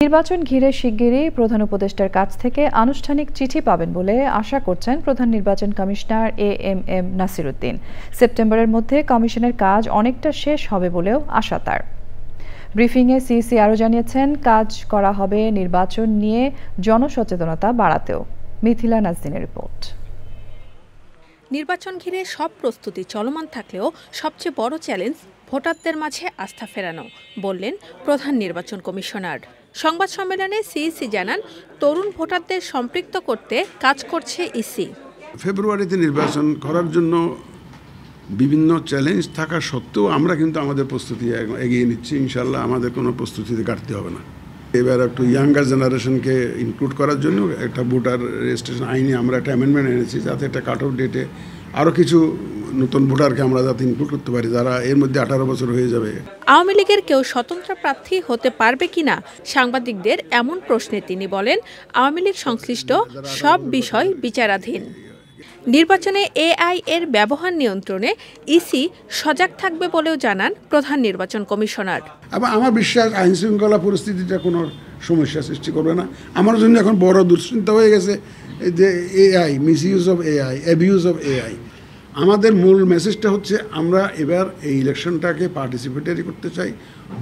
নির্বাচন ঘিরে শিগগিরই প্রধান উপদেষ্টার কাছ থেকে আনুষ্ঠানিক চিঠি পাবেন বলে আশা করছেন প্রধান নির্বাচন কমিশনার এএমএম নাসিরউদ্দিন। সেপ্টেম্বরের মধ্যে কমিশনের কাজ অনেকটা শেষ হবে বলেও আশা তার। ব্রিফিংয়ে সিইসি আরও জানিয়েছেন, কাজ করা হবে নির্বাচন নিয়ে জনসচেতনতা বাড়াতেও। মিথিলা নাজদিনের রিপোর্ট। নির্বাচন ঘিরে সব প্রস্তুতি চলমান থাকলেও সবচেয়ে বড় চ্যালেঞ্জ ভোটারদের মাঝে আস্থা ফেরানো, বললেন প্রধান নির্বাচন কমিশনার। সংবাদ সম্মেলনে সিইসি জানান, তরুণ ভোটারদের সম্পৃক্ত করতে কাজ করছে ইসি। ফেব্রুয়ারিতে নির্বাচন করার জন্য বিভিন্ন চ্যালেঞ্জ থাকা সত্ত্বেও আমরা কিন্তু আমাদের প্রস্তুতি এগিয়ে নিচ্ছি। ইনশাল্লাহ আমাদের কোনো প্রস্তুতিতে ঘাটতি হবে না। এবার একটু ইয়াঙ্গার জেনারেশনকে ইনক্লুড করার জন্য একটা ভোটার রেজিস্ট্রেশন আইনে আমরা একটা অ্যামেন্ডমেন্ট এনেছি, যাতে একটা কাট অফ ডেটে আরও কিছু নতুন ভোটারকে আমরা যাতে ইনক্লুড করতে পারি, যারা এর মধ্যে 18 বছর হয়ে যাবে। আওয়ামী লীগের কেউ স্বতন্ত্র প্রার্থী হতে পারবে কিনা সাংবাদিকদের এমন প্রশ্নে তিনি বলেন, আওয়ামী লীগ সংশ্লিষ্ট সব বিষয় বিচারাধীন। নির্বাচনে এআই এর ব্যবহার নিয়ন্ত্রণে ইসি সজাগ থাকবে বলেও জানান প্রধান নির্বাচন কমিশনার। আমার বিশ্বাস আইন শৃঙ্খলা পরিস্থিতিটা কোনো সমস্যা সৃষ্টি করবে না। আমার জন্য এখন বড় দুশ্চিন্তা হয়ে গেছে যে AI, misuse of AI, abuse of AI. আমাদের মূল মেসেজটা হচ্ছে, আমরা এবার এই ইলেকশনটাকে পার্টিসিপেটরি করতে চাই,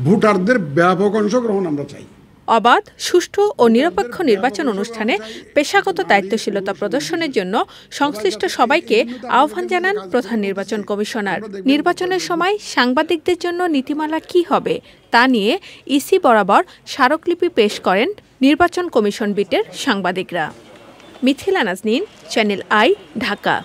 ভোটারদের ব্যাপক অংশগ্রহণ আমরা চাই। অবাধ, সুষ্ঠু ও নিরপেক্ষ নির্বাচন অনুষ্ঠানে পেশাগত দায়িত্বশীলতা প্রদর্শনের জন্য সংশ্লিষ্ট সবাইকে আহ্বান জানান প্রধান নির্বাচন কমিশনার। নির্বাচনের সময় সাংবাদিকদের জন্য নীতিমালা কী হবে তা নিয়ে ইসি বরাবর স্মারকলিপি পেশ করেন নির্বাচন কমিশন বিটের সাংবাদিকরা। Mithila Naznin, channel I, Dhaka.